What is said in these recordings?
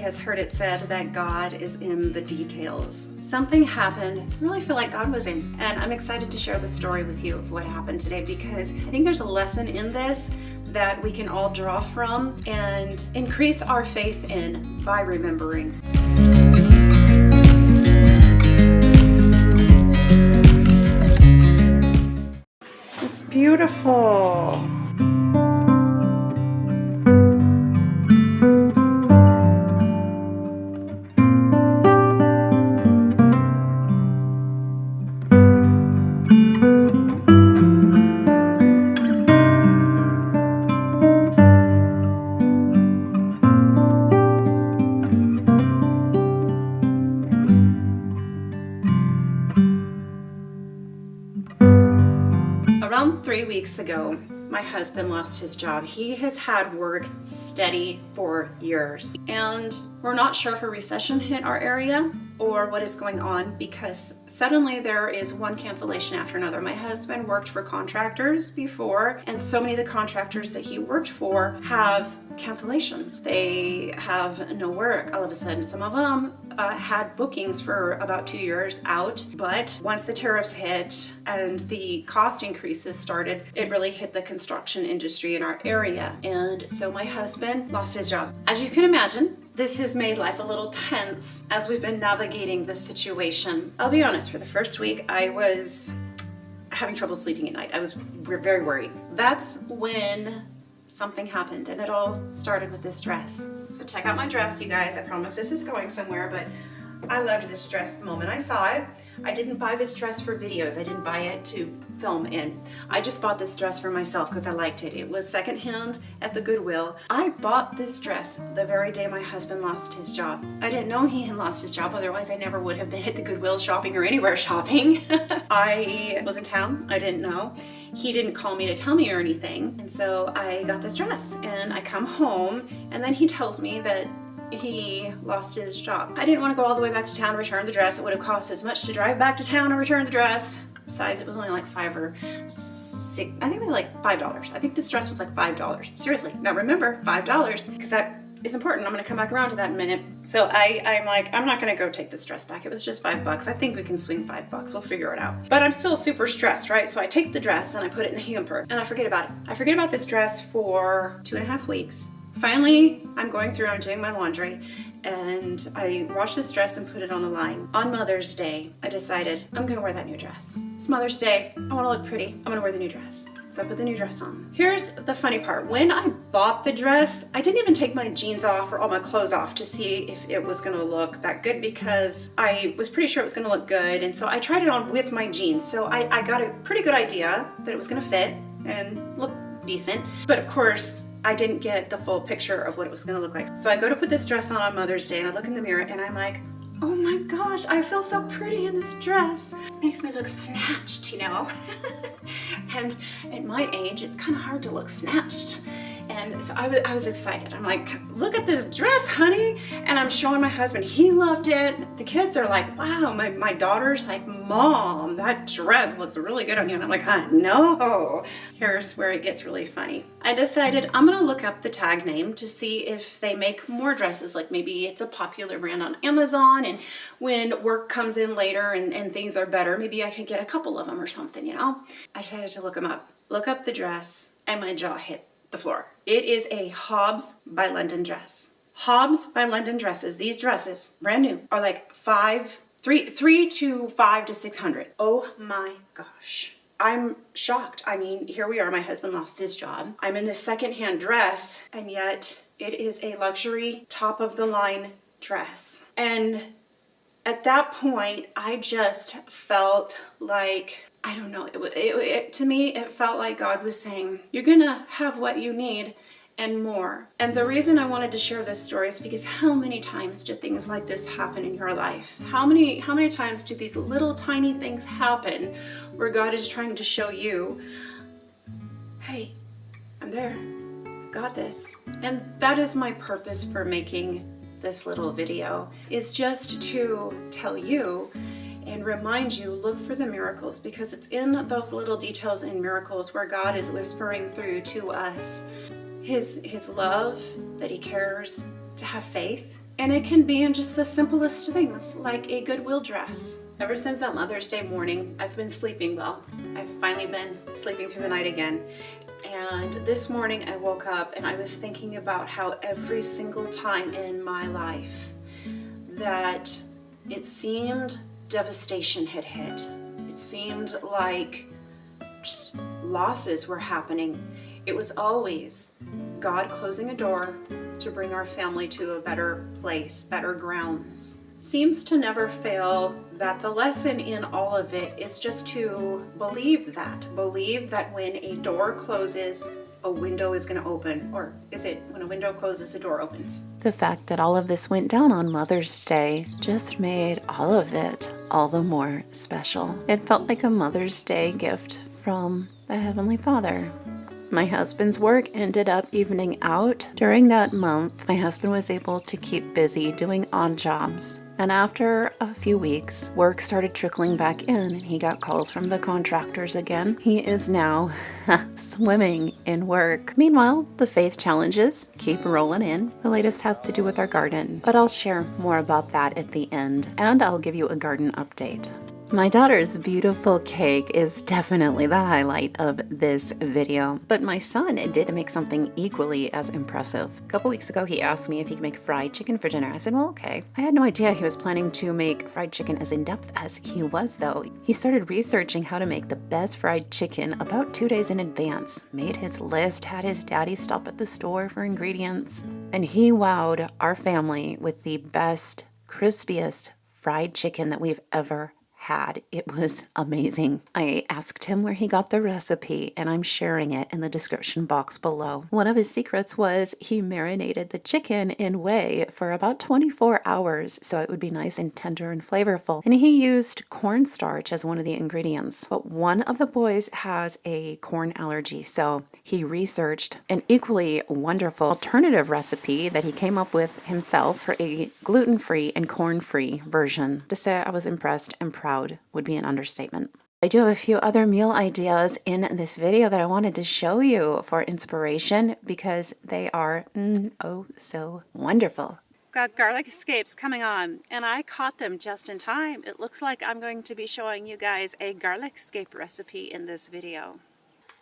has heard it said that God is in the details. Something happened, I really feel like God was in, and I'm excited to share the story with you of what happened today, because I think there's a lesson in this that we can all draw from and increase our faith in by remembering. It's beautiful. Around 3 weeks ago, my husband lost his job. He has had work steady for years, and we're not sure if a recession hit our area or what is going on, because suddenly there is one cancellation after another. My husband worked for contractors before, and so many of the contractors that he worked for have cancellations. They have no work all of a sudden. Some of them had bookings for about 2 years out, but once the tariffs hit and the cost increases started, it really hit the construction industry in our area. And so my husband lost his job. As you can imagine, this has made life a little tense as we've been navigating this situation. I'll be honest, for the first week, I was having trouble sleeping at night. We're very worried. That's when something happened, and it all started with this dress. So check out my dress, you guys. I promise this is going somewhere, but I loved this dress the moment I saw it. I didn't buy this dress for videos. I didn't buy it to film in. I just bought this dress for myself because I liked it. It was secondhand at the Goodwill. I bought this dress the very day my husband lost his job. I didn't know he had lost his job, otherwise I never would have been at the Goodwill shopping or anywhere shopping. I was in town, I didn't know. He didn't call me to tell me or anything. And so I got this dress, and I come home, and then he tells me that he lost his job. I didn't want to go all the way back to town to return the dress. It would have cost as much to drive back to town and return the dress. Besides, it was only like $5 or $6. I think it was like $5. I think this dress was like $5. Seriously. Now remember, $5, because that is important. I'm going to come back around to that in a minute. So I'm like, I'm not going to go take this dress back. It was just $5. I think we can swing $5. We'll figure it out. But I'm still super stressed, right? So I take the dress and I put it in the hamper, and I forget about it. I forget about this dress for 2.5 weeks. Finally, I'm going through, I'm doing my laundry, and I washed this dress and put it on the line. On Mother's Day, I decided I'm gonna wear that new dress. It's Mother's Day, I wanna look pretty, I'm gonna wear the new dress. So I put the new dress on. Here's the funny part. When I bought the dress, I didn't even take my jeans off or all my clothes off to see if it was gonna look that good, because I was pretty sure it was gonna look good, and so I tried it on with my jeans. So I got a pretty good idea that it was gonna fit and look decent. But of course, I didn't get the full picture of what it was going to look like. So I go to put this dress on Mother's Day, and I look in the mirror and I'm like, oh my gosh, I feel so pretty in this dress. It makes me look snatched, you know? And at my age, it's kind of hard to look snatched. And so I was excited. I'm like, look at this dress, honey. And I'm showing my husband. He loved it. The kids are like, wow. My daughter's like, Mom, that dress looks really good on you. And I'm like, I know. Here's where it gets really funny. I decided I'm going to look up the tag name to see if they make more dresses. Like maybe it's a popular brand on Amazon, and when work comes in later and things are better, maybe I can get a couple of them or something, you know? I decided to look them up. Look up the dress, and my jaw hit the floor. It is a Hobbs by London dress. Hobbs by London dresses, these dresses, brand new, are like three to 5 to 600. Oh my gosh. I'm shocked. I mean, here we are, my husband lost his job. I'm in this secondhand dress, and yet it is a luxury top of the line dress. And at that point, I just felt like, I don't know, to me, it felt like God was saying, you're gonna have what you need and more. And the reason I wanted to share this story is because how many times do things like this happen in your life? How many times do these little tiny things happen where God is trying to show you, hey, I'm there, I've got this. And that is my purpose for making this little video, is just to tell you and remind you, look for the miracles, because it's in those little details and miracles where God is whispering through to us His love, that He cares, to have faith, And it can be in just the simplest things, like a Goodwill dress. Ever since that Mother's Day morning, I've been sleeping well. I've finally been sleeping through the night again. And this morning I woke up and I was thinking about how every single time in my life that it seemed devastation had hit. It seemed like just losses were happening. It was always God closing a door to bring our family to a better place, better grounds. Seems to never fail that the lesson in all of it is just to believe that when a door closes, a window is going to open. Or is it when a window closes, a door opens? The fact that all of this went down on Mother's Day just made all of it all the more special. It felt like a Mother's Day gift from the Heavenly Father. My husband's work ended up evening out. During that month, my husband was able to keep busy doing odd jobs. And after a few weeks, work started trickling back in and he got calls from the contractors again. He is now swimming in work. Meanwhile, the faith challenges keep rolling in. The latest has to do with our garden, but I'll share more about that at the end, and I'll give you a garden update. My daughter's beautiful cake is definitely the highlight of this video, but my son did make something equally as impressive. A couple weeks ago, he asked me if he could make fried chicken for dinner. I said, well, okay. I had no idea he was planning to make fried chicken as in-depth as he was, though. He started researching how to make the best fried chicken about 2 days in advance, made his list, had his daddy stop at the store for ingredients, and he wowed our family with the best, crispiest fried chicken that we've ever had. It was amazing. I asked him where he got the recipe, and I'm sharing it in the description box below. One of his secrets was he marinated the chicken in whey for about 24 hours so it would be nice and tender and flavorful. And he used cornstarch as one of the ingredients. But one of the boys has a corn allergy, so he researched an equally wonderful alternative recipe that he came up with himself for a gluten-free and corn-free version. To say I was impressed and proud would be an understatement. I do have a few other meal ideas in this video that I wanted to show you for inspiration because they are oh so wonderful. Got garlic scapes coming on, and I caught them just in time. It looks like I'm going to be showing you guys a garlic scape recipe in this video.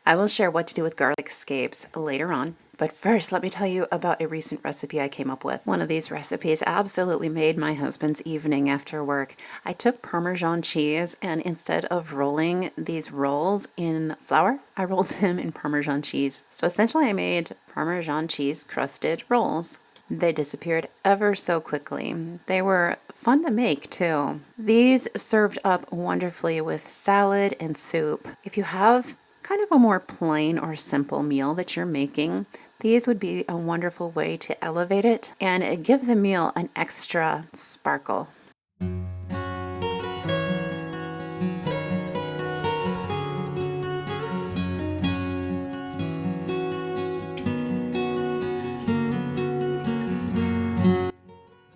I will share what to do with garlic scapes later on. But first, let me tell you about a recent recipe I came up with. One of these recipes absolutely made my husband's evening after work. I took Parmesan cheese, and instead of rolling these rolls in flour, I rolled them in Parmesan cheese. So essentially I made Parmesan cheese crusted rolls. They disappeared ever so quickly. They were fun to make too. These served up wonderfully with salad and soup. If you have kind of a more plain or simple meal that you're making, these would be a wonderful way to elevate it and give the meal an extra sparkle.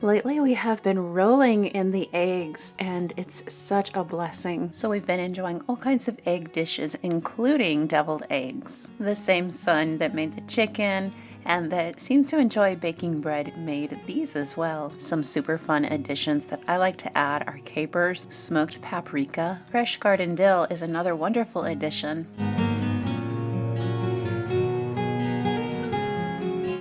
Lately we have been rolling in the eggs and it's such a blessing. So we've been enjoying all kinds of egg dishes, including deviled eggs. The same son that made the chicken and that seems to enjoy baking bread made these as well. Some super fun additions that I like to add are capers, smoked paprika. Fresh garden dill is another wonderful addition.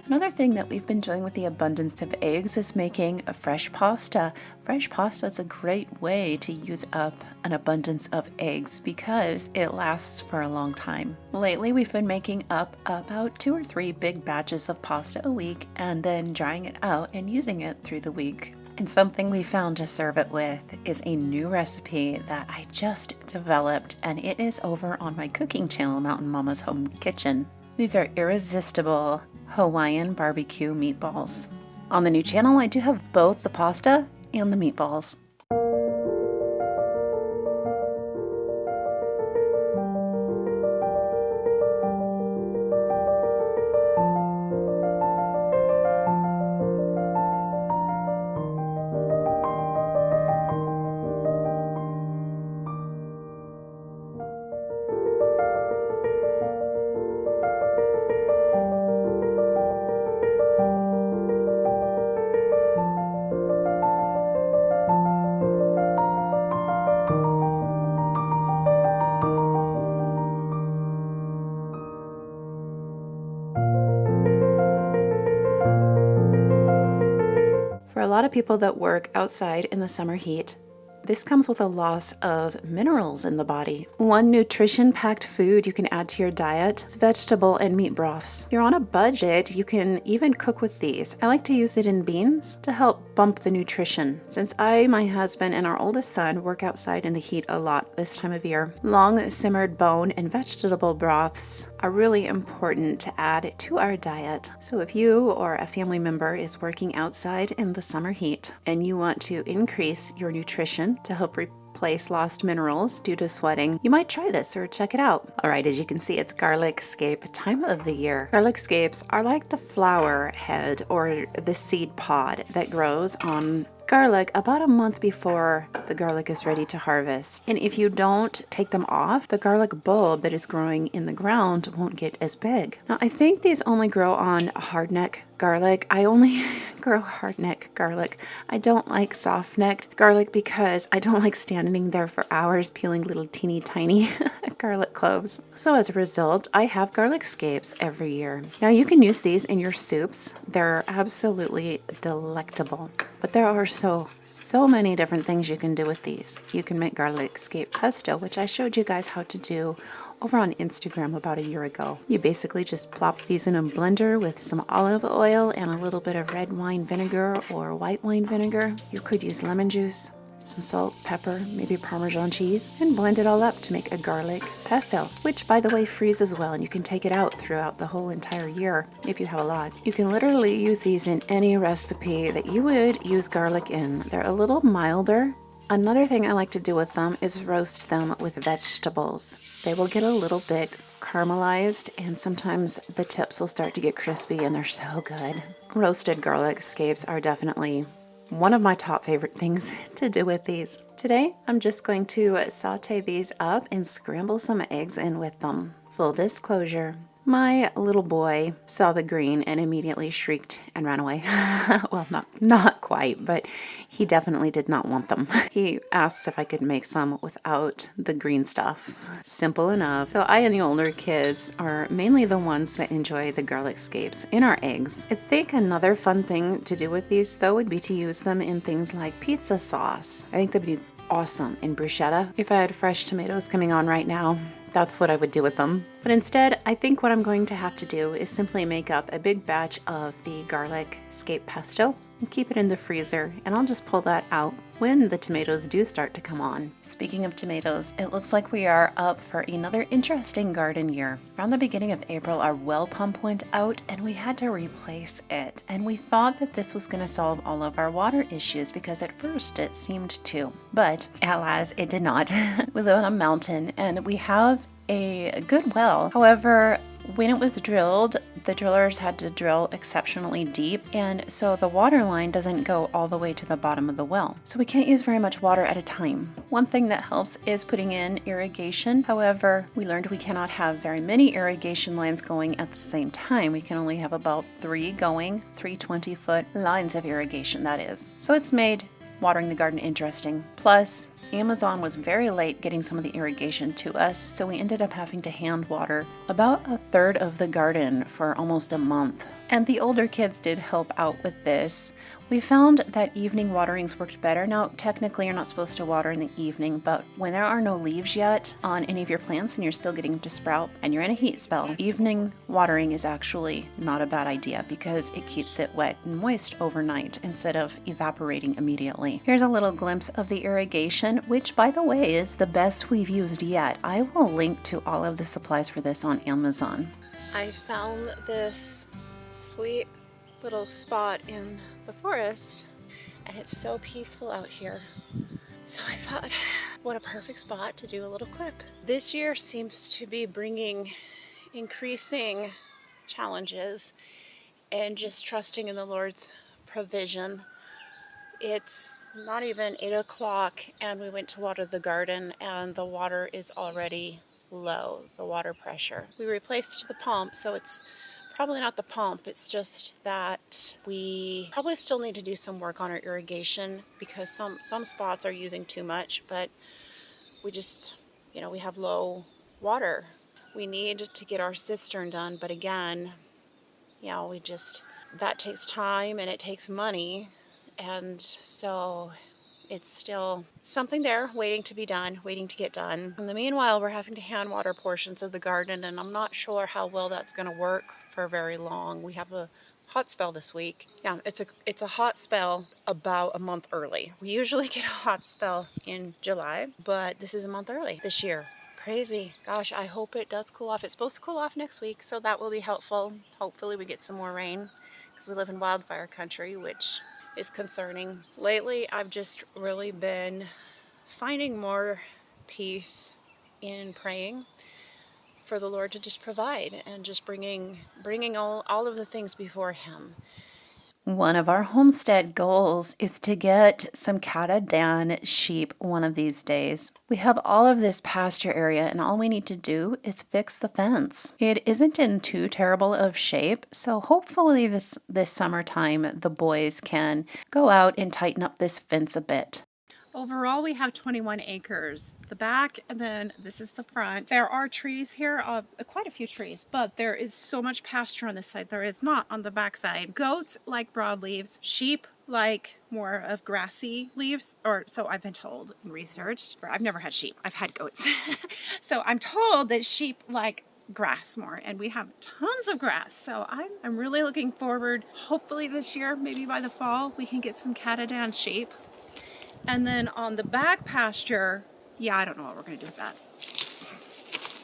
Another thing that we've been doing with the abundance of eggs is making a fresh pasta. Fresh pasta is a great way to use up an abundance of eggs because it lasts for a long time. Lately, we've been making up about 2 or 3 big batches of pasta a week and then drying it out and using it through the week. And something we found to serve it with is a new recipe that I just developed, and it is over on my cooking channel, Mountain Mama's Home Kitchen. These are irresistible Hawaiian BBQ meatballs. On the new channel, I do have both the pasta and the meatballs. lot of people that work outside in the summer heat, this comes with a loss of minerals in the body. One nutrition-packed food you can add to your diet is vegetable and meat broths. If you're on a budget, you can even cook with these. I like to use it in beans to help bump the nutrition. Since I, my husband, and our oldest son work outside in the heat a lot this time of year, long simmered bone and vegetable broths are really important to add to our diet. So if you or a family member is working outside in the summer heat and you want to increase your nutrition to help replace lost minerals due to sweating, you might try this or check it out. All right, as you can see, it's garlic scape time of the year. Garlic scapes are like the flower head or the seed pod that grows on garlic about a month before the garlic is ready to harvest. And if you don't take them off, the garlic bulb that is growing in the ground won't get as big. Now, I think these only grow on hardneck garlic. I only grow hardneck garlic. I don't like soft-necked garlic because I don't like standing there for hours peeling little teeny tiny garlic cloves. So as a result, I have garlic scapes every year. Now you can use these in your soups. They're absolutely delectable. But there are so many different things you can do with these. You can make garlic scape pesto, which I showed you guys how to do over on Instagram about a year ago. You basically just plop these in a blender with some olive oil and a little bit of red wine vinegar or white wine vinegar. You could use lemon juice, some salt, pepper, maybe Parmesan cheese, and blend it all up to make a garlic pesto, which by the way freezes well, and you can take it out throughout the whole entire year if you have a lot. You can literally use these in any recipe that you would use garlic in. They're a little milder. Another thing I like to do with them is roast them with vegetables. They will get a little bit caramelized, and sometimes the tips will start to get crispy, and they're so good. Roasted garlic scapes are definitely one of my top favorite things to do with these. Today, I'm just going to saute these up and scramble some eggs in with them. Full disclosure, my little boy saw the green and immediately shrieked and ran away. Well, not quite, but he definitely did not want them. He asked if I could make some without the green stuff. Simple enough. So I and the older kids are mainly the ones that enjoy the garlic scapes in our eggs. I think another fun thing to do with these though would be to use them in things like pizza sauce. I think that'd be awesome in bruschetta. If I had fresh tomatoes coming on right now, that's what I would do with them. But instead, I think what I'm going to have to do is simply make up a big batch of the garlic scape pesto and keep it in the freezer, and I'll just pull that out when the tomatoes do start to come on. Speaking of tomatoes, it looks like we are up for another interesting garden year. Around the beginning of April, our well pump went out and we had to replace it. And we thought that this was going to solve all of our water issues because at first it seemed to. But alas, it did not. We live on a mountain and we have a good well. However, when it was drilled, the drillers had to drill exceptionally deep, and so the water line doesn't go all the way to the bottom of the well. So we can't use very much water at a time. One thing that helps is putting in irrigation. However, we learned we cannot have very many irrigation lines going at the same time. We can only have about 3 going, 3 20-foot lines of irrigation, that is. So it's made watering the garden interesting. Plus, Amazon was very late getting some of the irrigation to us, so we ended up having to hand water about a third of the garden for almost a month. And the older kids did help out with this. We found that evening waterings worked better. Now, technically, you're not supposed to water in the evening, but when there are no leaves yet on any of your plants and you're still getting them to sprout and you're in a heat spell, evening watering is actually not a bad idea because it keeps it wet and moist overnight instead of evaporating immediately. Here's a little glimpse of the irrigation, which, by the way, is the best we've used yet. I will link to all of the supplies for this on Amazon. I found this sweet little spot in the forest and it's so peaceful out here. So I thought, what a perfect spot to do a little clip. This year seems to be bringing increasing challenges and just trusting in the Lord's provision. It's not even 8 o'clock and we went to water the garden and the water is already low, the water pressure. We replaced the pump, so it's probably not the pump, it's just that we probably still need to do some work on our irrigation because some spots are using too much, but we just, we have low water. We need to get our cistern done, but again, that takes time and it takes money, And so it's still something there waiting to be done, waiting to get done. In the meanwhile, we're having to hand water portions of the garden, and I'm not sure how well that's going to work for very long. We have a hot spell this week. Yeah, it's a hot spell about a month early. We usually get a hot spell in July, but this is a month early this year. Crazy. Gosh, I hope it does cool off. It's supposed to cool off next week, so that will be helpful. Hopefully we get some more rain, because we live in wildfire country, which is concerning. Lately, I've just really been finding more peace in praying for the Lord to just provide, and just bringing all of the things before Him. One of our homestead goals is to get some Katahdin sheep one of these days. We have all of this pasture area, and all we need to do is fix the fence. It isn't in too terrible of shape, so hopefully this summertime the boys can go out and tighten up this fence a bit. Overall, we have 21 acres. The back, and then this is the front. There are trees here, quite a few trees, but there is so much pasture on this side. There is not on the back side. Goats like broadleaves, sheep like more of grassy leaves, or so I've been told and researched. I've never had sheep, I've had goats. So I'm told that sheep like grass more, and we have tons of grass. So I'm really looking forward, hopefully this year, maybe by the fall, we can get some Katahdin sheep. And then on the back pasture, yeah, I don't know what we're going to do with that.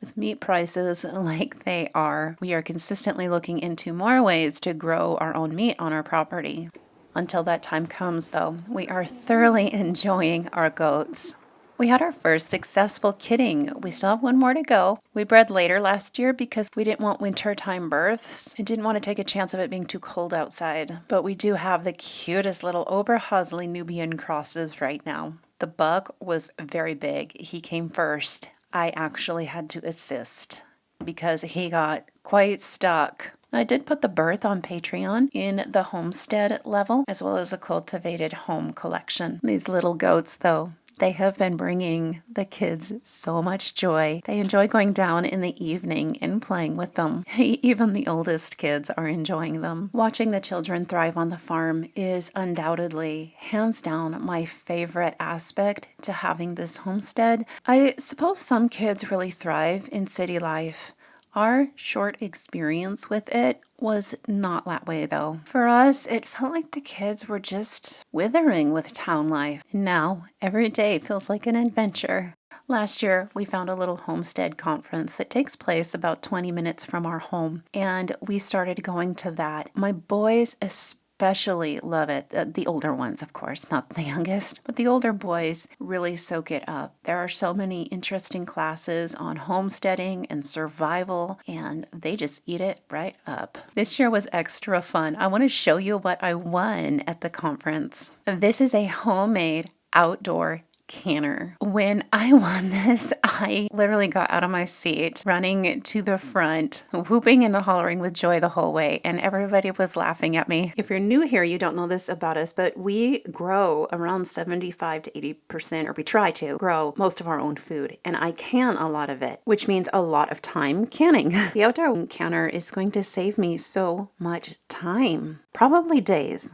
With meat prices like they are, we are consistently looking into more ways to grow our own meat on our property. Until that time comes, though, we are thoroughly enjoying our goats. We had our first successful kidding. We still have one more to go. We bred later last year because we didn't want wintertime births. I didn't want to take a chance of it being too cold outside. But we do have the cutest little Oberhausley Nubian crosses right now. The buck was very big. He came first. I actually had to assist because he got quite stuck. I did put the birth on Patreon in the homestead level, as well as a cultivated home collection. These little goats, though, they have been bringing the kids so much joy. They enjoy going down in the evening and playing with them. Even the oldest kids are enjoying them. Watching the children thrive on the farm is undoubtedly, hands down, my favorite aspect to having this homestead. I suppose some kids really thrive in city life. Our short experience with it was not that way, though. For us, it felt like the kids were just withering with town life. Now, every day feels like an adventure. Last year, we found a little homestead conference that takes place about 20 minutes from our home, and we started going to that. My boys especially love it. The older ones, of course, not the youngest, but the older boys really soak it up. There are so many interesting classes on homesteading and survival, and they just eat it right up. This year was extra fun. I want to show you what I won at the conference. This is a homemade outdoor canner. When I won this, I literally got out of my seat, running to the front, whooping and hollering with joy the whole way, and everybody was laughing at me. If you're new here, you don't know this about us, but we grow around 75 to 80%, or we try to grow most of our own food, and I can a lot of it, which means a lot of time canning. The outdoor canner is going to save me so much time, probably days.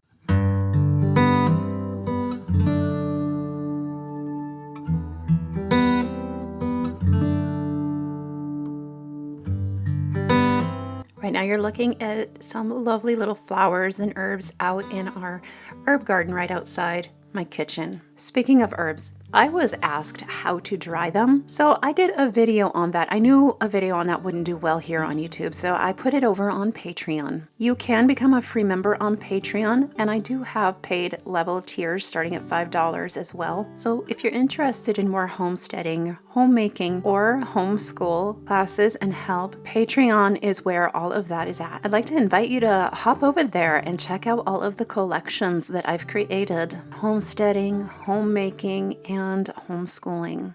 Right now you're looking at some lovely little flowers and herbs out in our herb garden right outside my kitchen. Speaking of herbs, I was asked how to dry them, so I did a video on that. I knew a video on that wouldn't do well here on YouTube, so I put it over on Patreon. You can become a free member on Patreon, and I do have paid level tiers starting at $5 as well. So if you're interested in more homesteading, homemaking, or homeschool classes and help, Patreon is where all of that is at. I'd like to invite you to hop over there and check out all of the collections that I've created. Homesteading, homemaking, and homeschooling.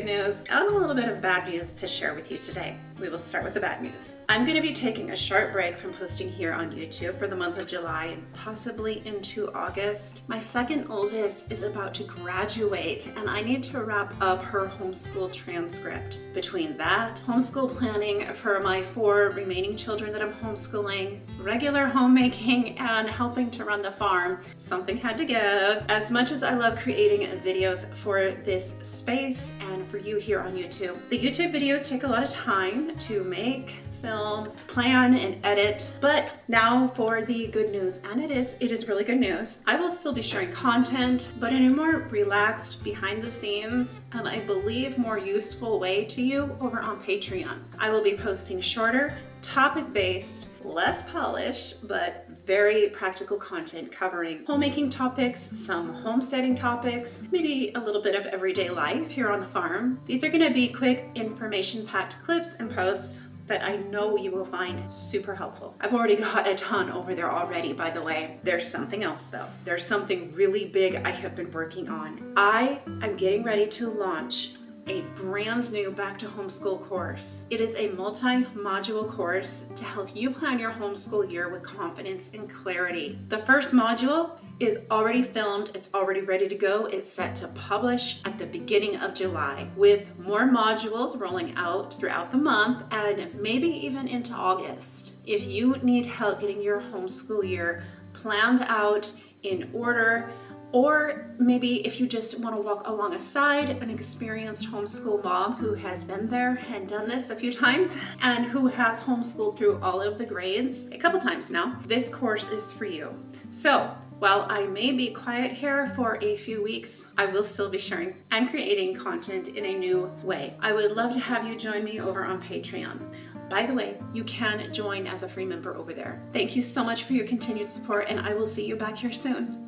good news and a little bit of bad news to share with you today. We will start with the bad news. I'm going to be taking a short break from posting here on YouTube for the month of July and possibly into August. My second oldest is about to graduate and I need to wrap up her homeschool transcript. Between that, homeschool planning for my 4 remaining children that I'm homeschooling, regular homemaking, and helping to run the farm, something had to give. As much as I love creating videos for this space and for you here on YouTube, the YouTube videos take a lot of time to make, film, plan, and edit. But now for the good news, and it is really good news. I will still be sharing content, but in a more relaxed, behind the scenes, and I believe more useful way to you over on Patreon. I will be posting shorter, topic-based, less polished, but very practical content covering homemaking topics, some homesteading topics, maybe a little bit of everyday life here on the farm. These are going to be quick, information-packed clips and posts that I know you will find super helpful. I've already got a ton over there already, by the way. There's something else though. There's something really big I have been working on. I am getting ready to launch a brand new Back to Homeschool course. It is a multi-module course to help you plan your homeschool year with confidence and clarity. The first module is already filmed, it's already ready to go. It's set to publish at the beginning of July, with more modules rolling out throughout the month and maybe even into August. If you need help getting your homeschool year planned out in order, or maybe if you just want to walk alongside an experienced homeschool mom who has been there and done this a few times and who has homeschooled through all of the grades a couple times now, this course is for you. So while I may be quiet here for a few weeks, I will still be sharing and creating content in a new way. I would love to have you join me over on Patreon. By the way, you can join as a free member over there. Thank you so much for your continued support, and I will see you back here soon.